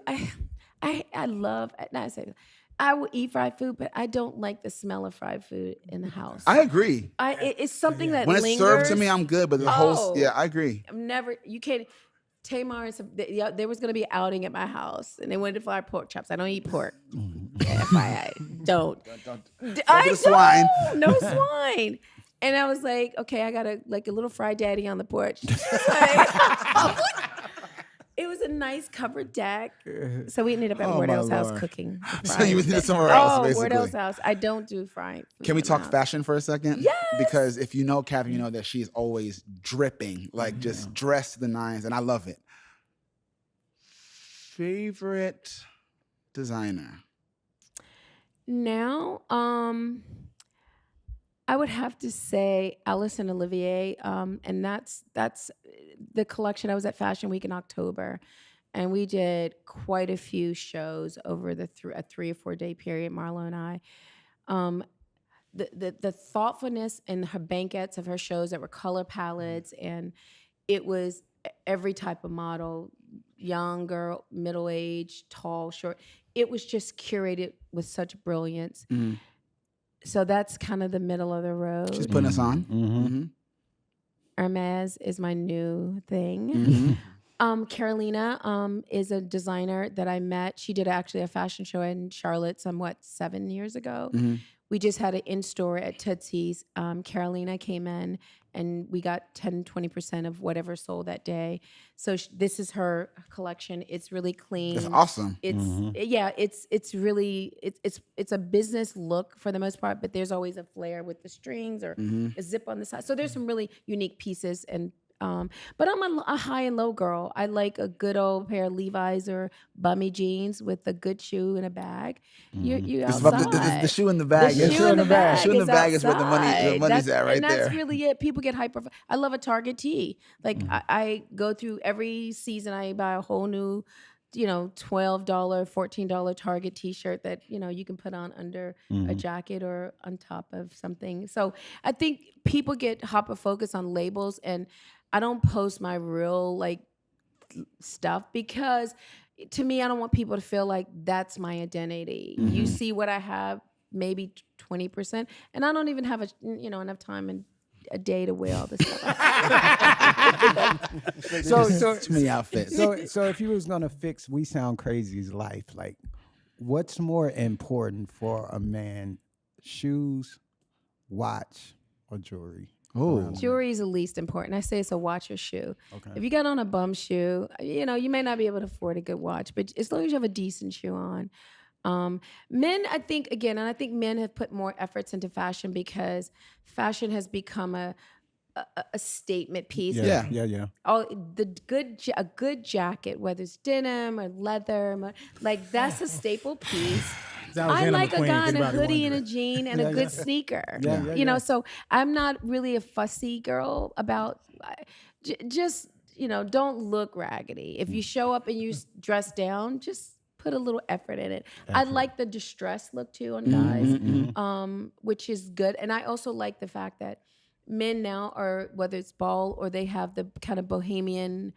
I love, not say, I will eat fried food, but I don't like the smell of fried food in the house. I agree. It's something that When it's lingers. served to me, I'm good. But the whole, Oh. yeah, I agree. I'm never. You can't. Tamar and there was gonna be an outing at my house, and they wanted to fry pork chops. I don't eat pork. FYI, don't. I the swine. don't. No swine. And I was like, okay, I got a little fried daddy on the porch. It was a nice covered deck. So we ended up at Oh, Wardell's my house Lord. cooking. So you did it somewhere else, Oh, basically. Wardell's house. I don't do frying food Can we in the talk house. fashion for a second? Yes. Because if you know Kathy, you know that she's always dripping, like just dressed to the nines, and I love it. Favorite designer? Now, I would have to say Alison Olivier, and that's the collection. I was at Fashion Week in October, and we did quite a few shows over a 3 or 4 day period. Marlo and I, the thoughtfulness in her banquettes of her shows that were color palettes, and it was every type of model, young girl, middle age, tall, short. It was just curated with such brilliance. So that's kind of the middle of the road. She's putting us on. Mm-hmm. Hermes is my new thing. Carolina is a designer that I met. She did actually a fashion show in Charlotte 7 years ago. We just had an in-store at Tootsie's. Carolina came in and we got 10, 20% of whatever sold that day. So this is her collection. It's really clean. That's awesome. It's really it's a business look for the most part, but there's always a flare with the strings or a zip on the side. So there's some really unique pieces and but I'm a high and low girl. I like a good old pair of Levi's or bummy jeans with a good shoe and a bag. You It's outside. about the shoe in the bag. The shoe in the bag. The shoe in the bag is where the money's That's- at right and there. that's really it. People get hyper. I love a Target tee. Like I go through every season. I buy a whole new, $12, $14 Target T-shirt that you can put on under a jacket or on top of something. So I think people get hyper focused on labels, and I don't post my real stuff because to me, I don't want people to feel like that's my identity. You see what I have, maybe 20%, and I don't even have enough time in a day to wear all this stuff. So Too many outfits. so if you was gonna fix We Sound Crazy's life, like what's more important for a man, shoes, watch, or jewelry? Oh, Jewelry is the least important. I say it's a watch or shoe. Okay. If you got on a bum shoe, you may not be able to afford a good watch, but as long as you have a decent shoe on. Men, I think, again, and I think men have put more efforts into fashion because fashion has become a statement piece. Yeah. Yeah. A good jacket, whether it's denim or leather, that's a staple piece. I like a guy in a hoodie and a jean and a good sneaker. Yeah. So I'm not really a fussy girl about just don't look raggedy. If you show up and you dress down, just put a little effort in it. I like the distress look too on guys, which is good. And I also like the fact that men now are, whether it's ball or they have the kind of bohemian,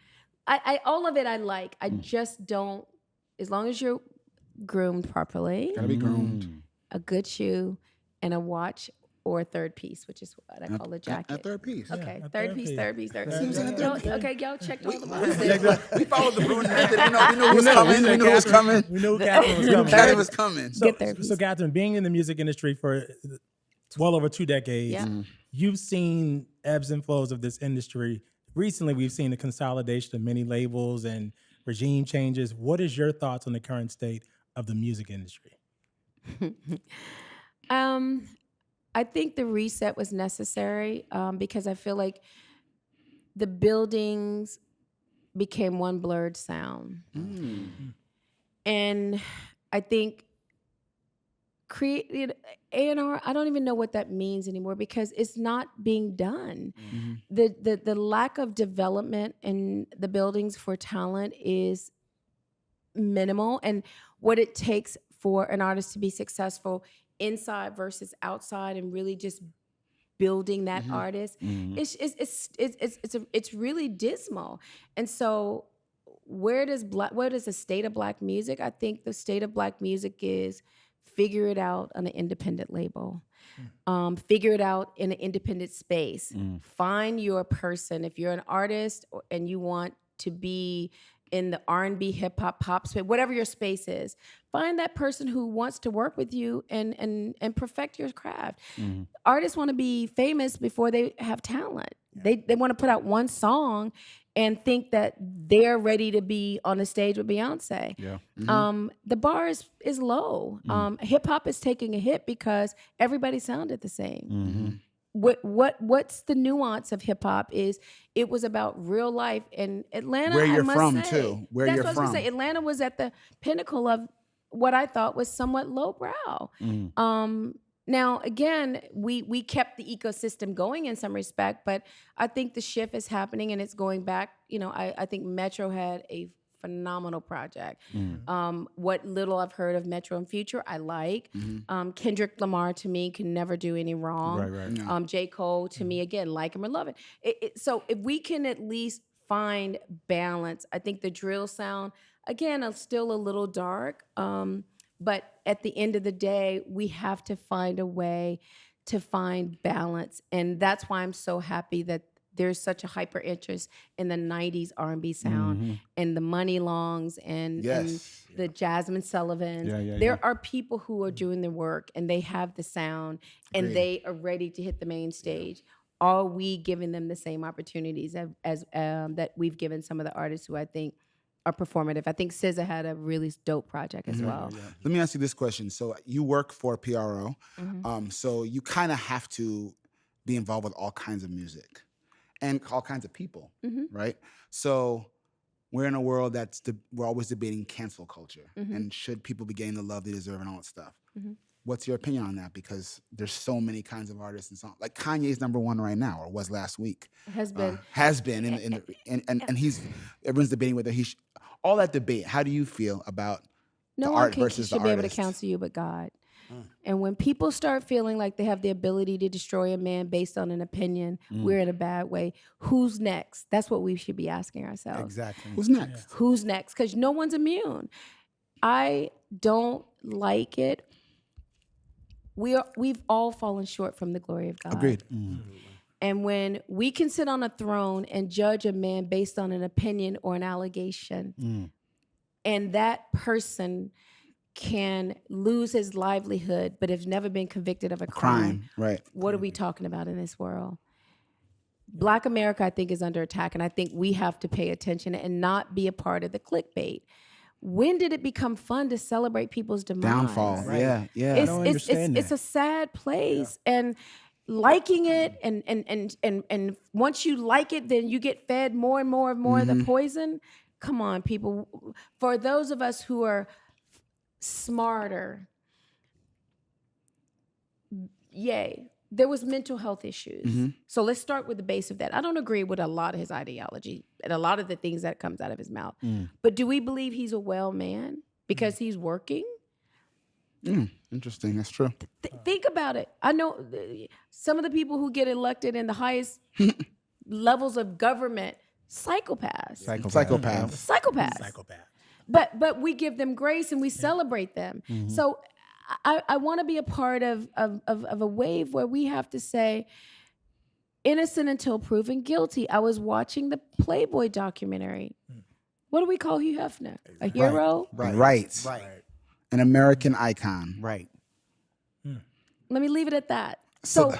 I all of it I like. I just don't, as long as you're groomed properly, gotta be groomed. a good shoe, and a watch or a third piece, which is what I call a jacket. A third piece. Okay, a third third piece, piece. third piece, third Seems piece. like a third piece. Okay, y'all checked all the boxes. We followed the Bruin method. We knew who was coming. We knew who was coming. We knew Catherine was coming. Catherine was coming. Get there, please. So Catherine, being in the music industry for well over 2 decades, Yeah. you've seen ebbs and flows of this industry. Recently, we've seen the consolidation of many labels and regime changes. What is your thoughts on the current state of the music industry? I think the reset was necessary because I feel like the buildings became one blurred sound. And I think created A&R, I don't even know what that means anymore because it's not being done. The lack of development in the buildings for talent is minimal, and what it takes for an artist to be successful inside versus outside and really just building that artist, it's really dismal. And so where does the state of Black music? I think the state of Black music is figure it out on an independent label. Figure it out in an independent space. Find your person. If you're an artist and you want to be in the R&B, hip hop, pop space, whatever your space is, find that person who wants to work with you and perfect your craft. Artists want to be famous before they have talent. They want to put out one song and think that they're ready to be on the stage with Beyonce. Yeah. The bar is low. Hip hop is taking a hit because everybody sounded the same. What's the nuance of hip hop is it was about real life in Atlanta. Where you're I must from, say, too. Where that's you're what I was gonna from. say. Atlanta was at the pinnacle of what I thought was somewhat lowbrow. Now, again, we kept the ecosystem going in some respect, but I think the shift is happening and it's going back. You know, I think Metro had a phenomenal project. What little I've heard of Metro and Future, I like. Kendrick Lamar, to me, can never do any wrong. Right. J. Cole, to me, again, like him or love it. So if we can at least find balance, I think the drill sound, again, is still a little dark. But at the end of the day, we have to find a way to find balance. And that's why I'm so happy that there's such a hyper interest in the 90s R&B sound and the Money Longs and the Jasmine Sullivans. There are people who are doing the work and they have the sound and they are ready to hit the main stage. Are we giving them the same opportunities as that we've given some of the artists who I think are performative? I think SZA had a really dope project as well. Let me ask you this question. So you work for PRO, so you kind of have to be involved with all kinds of music and all kinds of people, right? So we're in a world that's we're always debating cancel culture and should people be getting the love they deserve and all that stuff. What's your opinion on that? Because there's so many kinds of artists and songs. Like Kanye's #1 right now, or was last week. Has been. And he's everyone's debating whether all that debate. How do you feel about No the one art can, versus the should be able to artist? counsel you but God. And when people start feeling like they have the ability to destroy a man based on an opinion, we're in a bad way. Who's next? That's what we should be asking ourselves. Exactly. Who's next? Who's next? Because no one's immune. I don't like it. We've all fallen short from the glory of God. Agreed. And when we can sit on a throne and judge a man based on an opinion or an allegation, and that person can lose his livelihood but has never been convicted of a crime, Right. what are we talking about in this world? Black America, I think, is under attack, and I think we have to pay attention and not be a part of the clickbait. When did it become fun to celebrate people's demise? Downfall. Yeah. I don't understand It's that. a sad place, and liking it, and once you like it, then you get fed more and more of the poison. Come on, people. For those of us who are smarter, yay. There was mental health issues. So let's start with the base of that. I don't agree with a lot of his ideology and a lot of the things that comes out of his mouth. But do we believe he's a well man because he's working? Interesting. That's true. Think about it. I know some of the people who get elected in the highest levels of government, psychopaths. Psychopath. But we give them grace and we celebrate them. So I want to be a part of a wave where we have to say, innocent until proven guilty. I was watching the Playboy documentary. What do we call Hugh Hefner? A hero? Right. An American icon. Right. Let me leave it at that. So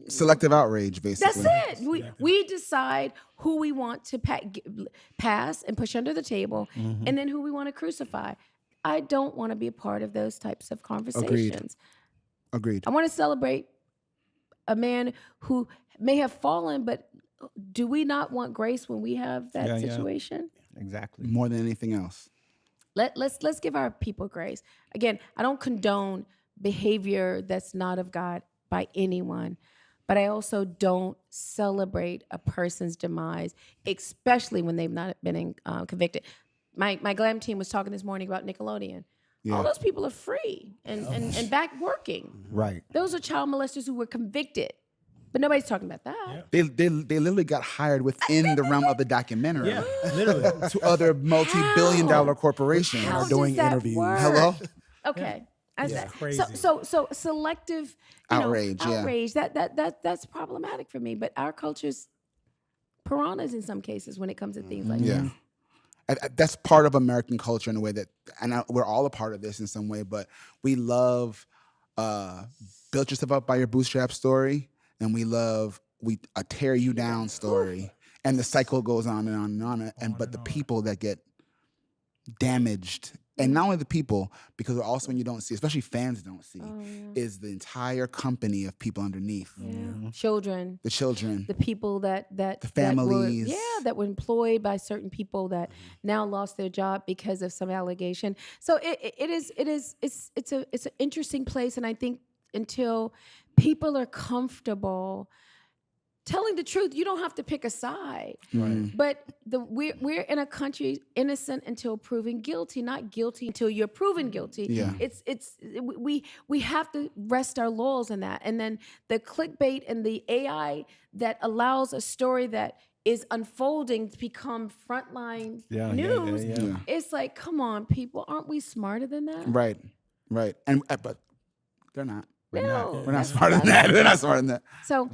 Selective outrage, basically. that's it. We decide who we want to pass and push under the table, and then who we want to crucify. I don't want to be a part of those types of conversations. Agreed. I want to celebrate a man who may have fallen, but do we not want grace when we have that situation? Exactly. More than anything else. Let's give our people grace. Again, I don't condone behavior that's not of God by anyone, but I also don't celebrate a person's demise, especially when they've not been convicted. My glam team was talking this morning about Nickelodeon. All those people are free and back working. Right. Those are child molesters who were convicted, but nobody's talking about that. They literally got hired within the realm of the documentary. Yeah, literally. To other multi-billion-dollar corporations. How doing does that interviews. work? Hello? Okay. Yeah. Crazy. So selective Outrage, yeah. outrage. That's problematic for me. But our culture's piranhas in some cases when it comes to things like Yeah. this. That's part of American culture in a way that, we're all a part of this in some way, but we love build yourself up by your bootstrap story, and we love a tear you down story, and the cycle goes on and on and on. And but the people that get damaged, and not only the people, because also when you don't see, especially fans don't see, is the entire company of people underneath, Children, the children, the people that families. that were employed by certain people that now lost their job because of some allegation. So it's an interesting place, and I think until people are comfortable telling the truth, you don't have to pick a side. Right. But we're in a country innocent until proven guilty, not guilty until you're proven guilty. Yeah. We have to rest our laurels in that. And then the clickbait and the AI that allows a story that is unfolding to become frontline news. Yeah. It's like, come on, people, aren't we smarter than that? Right. And but they're not. No, We're not smarter than that. They're not smarter than that. So,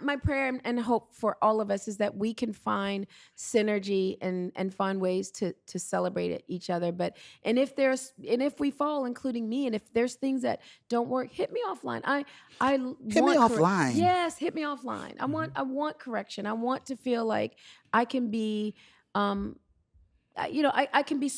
my prayer and hope for all of us is that we can find synergy and find ways to celebrate each other. And if we fall, including me, and if there's things that don't work, hit me offline. Hit me offline. Yes, hit me offline. I want correction. I want to feel like I can be I can be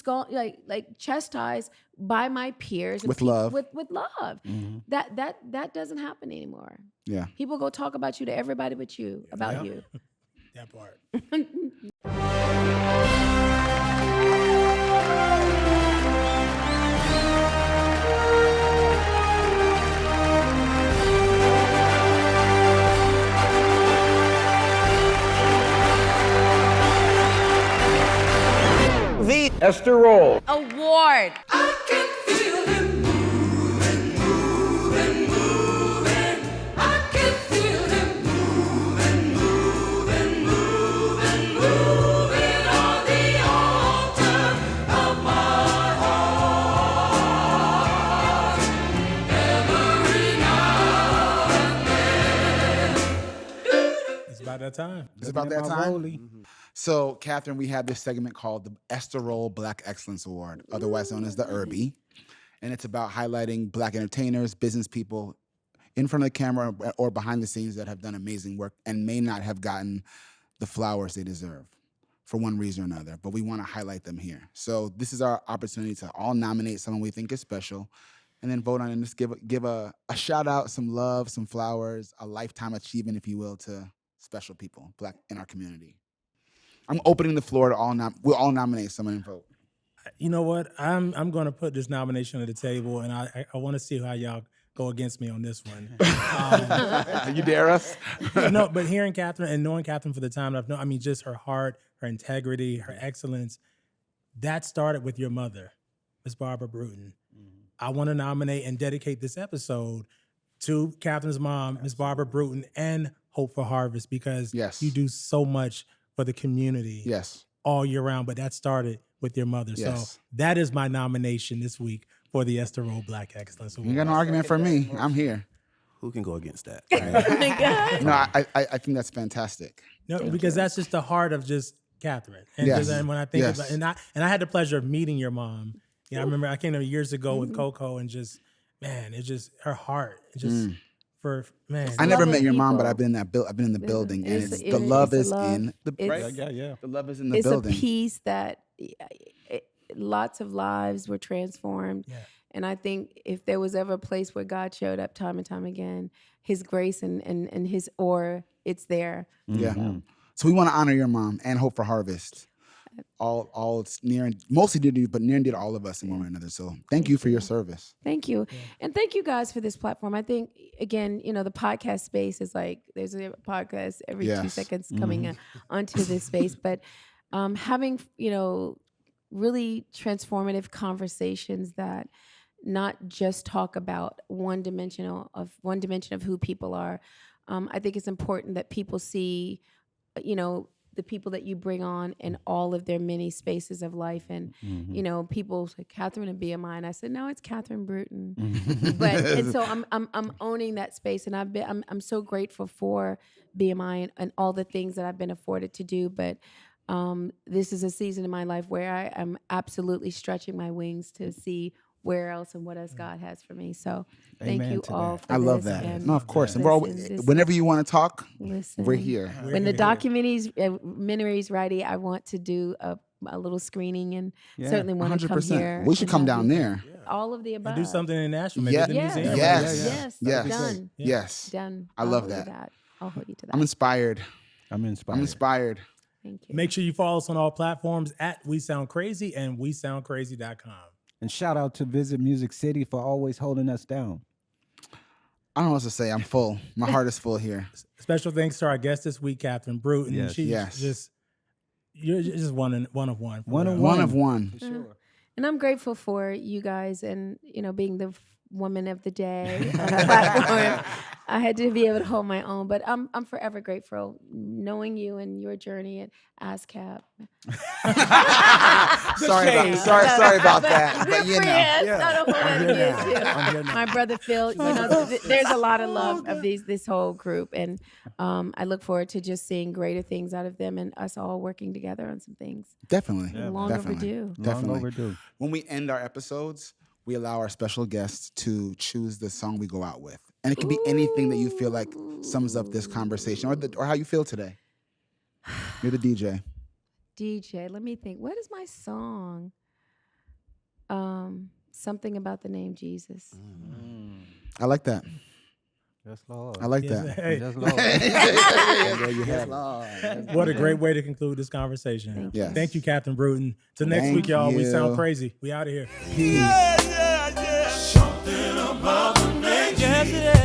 chastised by my peers and With love. with love. That doesn't happen anymore. Yeah. People go talk about you to everybody but you about Yeah. you. That part. The Esther Roll Award. It's about that time. It's about that time. So, Catherine, we have this segment called the Esther Roll Black Excellence Award, otherwise known as the Irby. And it's about highlighting Black entertainers, business people in front of the camera or behind the scenes that have done amazing work and may not have gotten the flowers they deserve for one reason or another. But we want to highlight them here. So this is our opportunity to all nominate someone we think is special and then vote on it and just give a shout out, some love, some flowers, a lifetime achievement, if you will, to special people, Black in our community. I'm opening the floor to we'll all nominate someone and vote. You know what? I'm going to put this nomination on the table, and I want to see how y'all go against me on this one. You dare us? No, but hearing Catherine and knowing Catherine for the time I've known, I mean, just her heart, her integrity, her excellence, that started with your mother, Miss Barbara Bruton. I want to nominate and dedicate this episode to Catherine's mom, Miss Barbara Bruton, and Hope for Harvest, because Yes. you do so much for the community Yes. all year round, but that started with your mother. Yes. So that is my nomination this week for the Esther Roll Black Excellence Award. You got no argument for me. I'm here. Who can go against that? No, I think that's fantastic. No, because that's just the heart of just Catherine. And, Yes. and when I think Yes. about and I had the pleasure of meeting your mom. You know, I remember I came there years ago with Coco, and just, man, it's just her heart. It just for man. I never met loving your mom, but people. I've been in that I've been in the building, and It's- it's, it the is love the is love. in the It's- the love is in the It's building. a piece that lots of lives were transformed. Yeah. And I think if there was ever a place where God showed up time and time again, his grace and his aura, it's there. Yeah. So we want to honor your mom and Hope for Harvest. All it's near and mostly dear to you, but near and dear to all of us in one way or another. So thank you for your service. Thank you. And thank you guys for this platform. I think, again, the podcast space is like, there's a podcast every 2 Yes. seconds coming onto this space. But having, really transformative conversations that not just talk about one dimension of who people are. I think it's important that people see, the people that you bring on in all of their many spaces of life. And, you know, people say, Catherine and BMI. And I said, no, it's Catherine Bruton. And so I'm owning that space. And I'm so grateful for BMI and all the things that I've been afforded to do. But this is a season in my life where I am absolutely stretching my wings to see where else and what else God has for me. So thank Amen you to all that. for I love this. that. And No, of course. And we're always, listen, whenever you want to talk, listen. we're here. When the documentary's ready, I want to do a little screening and Yeah, certainly want to come 100%. here. We should and come have down you- there. All of the above. And do something in Nashville, maybe Yeah. at the Yes. museum. Yes. Yes. Yes. Done. Yes. Done. I I'll love hold you that. I'll hold you to that. I'm inspired. I'm inspired. I'm inspired. Thank you. Make sure you follow us on all platforms at We Sound Crazy and WeSoundCrazy.com. And shout out to Visit Music City for always holding us down. I don't know what to say. I'm full. My heart is full here. Special thanks to our guest this week, Catherine Bruton. Yes. She's Yes. you're just one of one. for One of real. One of one. For sure. And I'm grateful for you guys and, you know, being the woman of the day on the platform. I had to be able to hold my own, but I'm forever grateful knowing you and your journey at ASCAP. Sorry about that. But you know. Friends. I don't hold that I'm here against you. now. I'm here now. My brother Phil, you know, there's a lot of love of this whole group, and I look forward to just seeing greater things out of them and us all working together on some things. Definitely. Long Definitely. overdue. Definitely. Long overdue. When we end our episodes, we allow our special guests to choose the song we go out with. And it can be anything that you feel like sums up this conversation or how you feel today. You're the DJ. DJ, let me think. What is my song? Something about the name Jesus. I like that. Yes, Lord. I like Yes, that. hey, Yes, Lord. There you have it. what a great way to conclude this conversation. Thank Yes. Thank you, Catherine Bruton. Till next Thank week, y'all. We you. Sound Crazy. We out of here. Peace. Something about the name. Yes, it is.